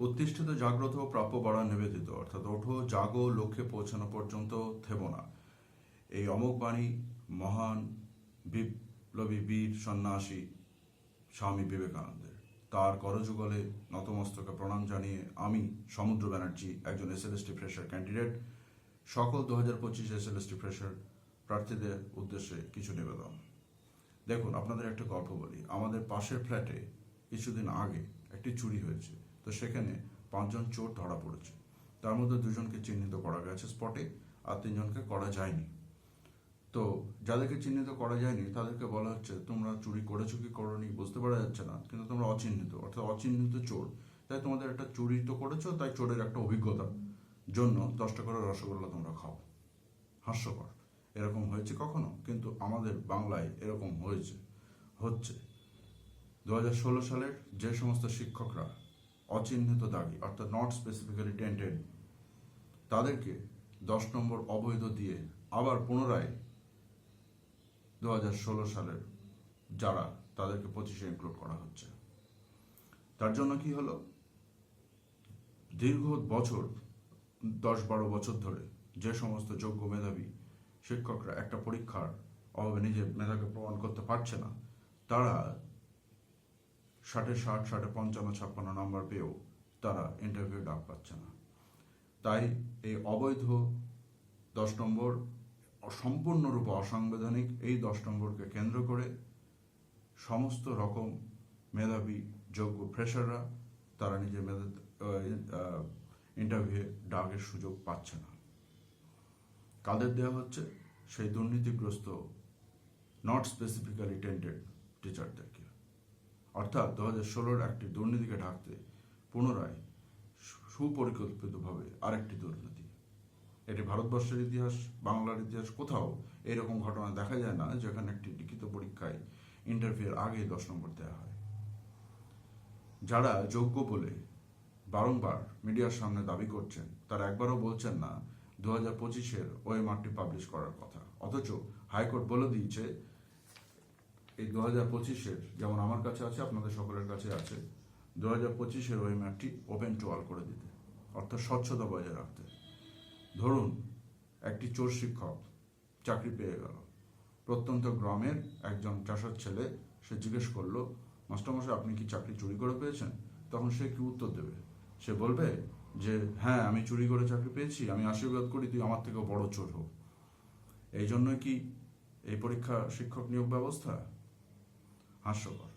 উত্তিষ্ঠিত জাগ্রত প্রাপ্য বড়া নিবেদিত, অর্থাৎ ওঠো জাগো লক্ষ্যে পৌঁছানো পর্যন্ত থেমো না। এই অমোঘ বাণী মহান বিপ্লবী বীর সন্ন্যাসী স্বামী বিবেকানন্দের। তার করযুগলে নতমস্তকে প্রণাম জানিয়ে আমি সমুদ্র ব্যানার্জি, একজন এসএলএসটি ফ্রেশার ক্যান্ডিডেট, সকল 2025 এসএলএসটি ফ্রেশার প্রার্থীদের উদ্দেশ্যে কিছু নিবেদন। দেখুন, আপনাদের একটা গল্প বলি। আমাদের পাশের ফ্ল্যাটে কিছুদিন আগে একটি চুরি হয়েছে। তো সেখানে 5 জন চোর ধরা পড়েছে। তার মধ্যে 2 জনকে চিহ্নিত করা গেছে স্পটে, আর 3 জনকে করা যায়নি। তো যাদেরকে চিহ্নিত করা যায়নি তাদেরকে বলা হচ্ছে তোমরা চুরি করেছো কি করোনি বুঝতে পারা যাচ্ছে না, কিন্তু তোমরা অচিহ্নিত, অর্থাৎ অচিহ্নিত চোর। তাই তোমাদের একটা চুরি তো করেছো, তাই চোরের একটা অভিজ্ঞতার জন্য 10টা করে রসগোল্লা তোমরা খাও। হাস্যকর। এরকম হয়েছে কখনো? কিন্তু আমাদের বাংলায় এরকম হচ্ছে 2016 সালের যে সমস্ত শিক্ষকরা অচিহ্নিত দাগি, অর্থাৎ নট স্পেসিফিক্যালি টেন্টেড, তাদেরকে 10 নম্বর অবৈধ দিয়ে আবার পুনরায় 2016 সালের যারা, তাদেরকে 25-এ ইনক্লুড করা হচ্ছে। তার জন্য কি হলো? দীর্ঘ বছর 10-12 বছর ধরে যে সমস্ত যোগ্য মেধাবী শিক্ষকরা একটা পরীক্ষার অভাবে নিজের মেধাকে প্রমাণ করতে পারছে না, তারা 60, 55, 56 নাম্বার পেয়েও তারা ইন্টারভিউ ডাক পাচ্ছে না। তাই এই অবৈধ 10 নম্বর সম্পূর্ণরূপে অসাংবিধানিক এই 10 নম্বরকে কেন্দ্র করে সমস্ত রকম মেধাবী যোগ্য ফ্রেশাররা তারা নিজের ইন্টারভিউ ডাকের সুযোগ পাচ্ছে না। কাদের দেওয়া হচ্ছে? সেই দুর্নীতিগ্রস্ত নট স্পেসিফিক্যালি টেন্টেড টিচারদেরকে। অর্থাৎ 2016 একটি দুর্নীতিকে ঢাকতে পুনরায় সুপরিকল্পিতভাবে আরেকটি দুর্নীতি। এটি ভারতবর্ষের ইতিহাস, বাংলার ইতিহাস কোথাও এরকম ঘটনা দেখা যায় না যেখানে একটি লিখিত পরীক্ষায় ইন্টারভিউর আগে 10 নম্বর দেওয়া হয়। যারা যোগ্য বলে বারংবার মিডিয়ার সামনে দাবি করছেন, তারা একবারও বলছেন না 2025-এর ওএমআরটি পাবলিশ করার কথা। অথচ হাইকোর্ট বলে দিয়েছে এই 2025-এর, যেমন আমার কাছে আছে, আপনাদের সকলের কাছে আছে, 2025-এর ওএমআরটি ওপেন টু অল করে দিতে, অর্থাৎ স্বচ্ছতা বজায় রাখতে। ধরুন একটি চোর শিক্ষক চাকরি পেয়ে গেল। প্রত্যন্ত গ্রামের একজন চাষার ছেলে, সে জিজ্ঞেস করলো, মাস্টারমশাই আপনি কি চাকরি চুরি করে পেয়েছেন? তখন সে কি উত্তর দেবে? সে বলবে যে হ্যাঁ, আমি চুরি করে চাকরি পেয়েছি, আমি আশীর্বাদ করি তুই আমার থেকেও বড় চোর হোক। এই জন্যই কি এই পরীক্ষা শিক্ষক নিয়োগ ব্যবস্থা? হাস্যকর।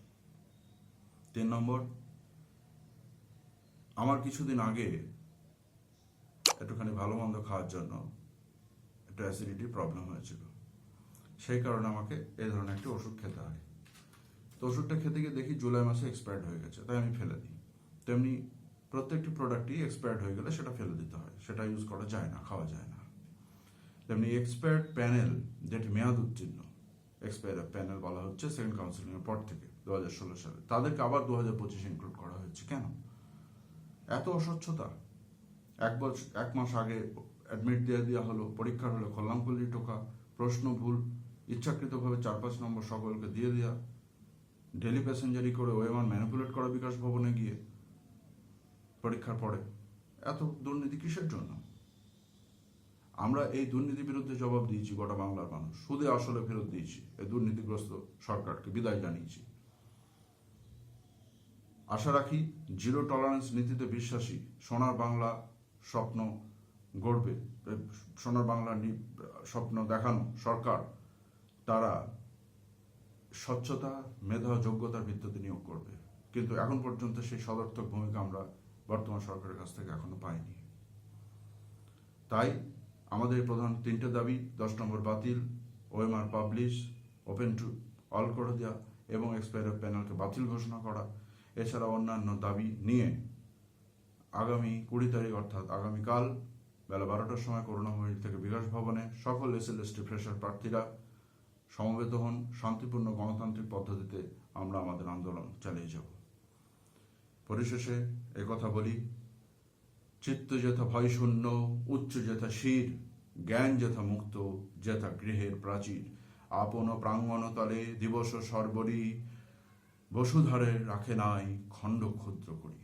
3 নম্বর, আমার কিছুদিন আগে একটুখানি ভালো মন্দ খাওয়ার জন্য একটা অ্যাসিডিটির প্রবলেম হয়েছিল। সেই কারণে আমাকে এই ধরনের একটি ওষুধ খেতে হয়। তো ওষুধটা খেতে গিয়ে দেখি জুলাই মাসে এক্সপায়ার্ড হয়ে গেছে, তাই আমি ফেলে দিই। তেমনি প্রত্যেকটি প্রোডাক্টই এক্সপায়ার্ড হয়ে গেলে সেটা ফেলে দিতে হয়, সেটা ইউজ করা যায় না, খাওয়া যায় না। তেমনি এক্সপায়ার্ড প্যানেল, যেটি মেয়াদ উত্তীর্ণ, এক্সপায়ার প্যানেল বলা হচ্ছে সেকেন্ড কাউন্সিলিংয়ের পর থেকে 2016 সালে, তাদেরকে আবার 2025 ইনক্লুড করা হয়েছে। কেন এত অস্বচ্ছতা? 1 মাস আগে অ্যাডমিট দিয়ে দেওয়া হলো, পরীক্ষার হলে খল্লামখল্লি টোকা, প্রশ্ন ভুল, ইচ্ছাকৃতভাবে 4-5 নম্বর সকলকে দিয়ে দেওয়া, ডেলি প্যাসেঞ্জারি করে ওএমআর ম্যানিপুলেট করা বিকাশ ভবনে গিয়ে পরীক্ষার পরে। এত দুর্নীতি কিসের জন্য? আমরা এই দুর্নীতির বিরুদ্ধে জবাব দিয়েছি, গোটা বাংলার মানুষ সুদে আসলে ফেরত দিয়েছি, এই দুর্নীতিগ্রস্ত সরকারকে বিদায় জানিয়েছি। আশা রাখি জিরো টলারেন্স নীতিতে বিশ্বাসী, সোনার বাংলা স্বপ্ন গড়বে, সোনার বাংলা স্বপ্ন দেখানো সরকার, তারা স্বচ্ছতা, মেধা, যোগ্যতার ভিত্তিতে নিয়োগ করবে। কিন্তু এখন পর্যন্ত সেই সদর্থক ভূমিকা আমরা বর্তমান সরকারের কাছ থেকে এখনো পাইনি। তাই আমাদের প্রধান 3টে দাবি: 10 নম্বর বাতিল, OMR publish, open to all করে দেওয়া এবং এক্সপায়ার প্যানেলকে বাতিল ঘোষণা করা। এছাড়া অন্যান্য দাবি নিয়ে আগামী 20 তারিখ, অর্থাৎ আগামীকাল বেলা 12টার সময় করুণাময়ী থেকে বিকাশ ভবনে সকল এসএলএসটি ফ্রেশার প্রার্থীরা সমবেত হন। শান্তিপূর্ণ গণতান্ত্রিক পদ্ধতিতে আমরা আমাদের আন্দোলন চালিয়ে যাব। পরিশেষে একথা বলি, চিত্ত যেথা ভয় শূন্য, উচ্চ যেথা শির, জ্ঞান যেথা মুক্ত, যেথা গৃহের প্রাচীর, আপন প্রাঙ্গণ তলে দিবস সর্বরি, বসুধারে রাখে নাই খণ্ড ক্ষুদ্র করি।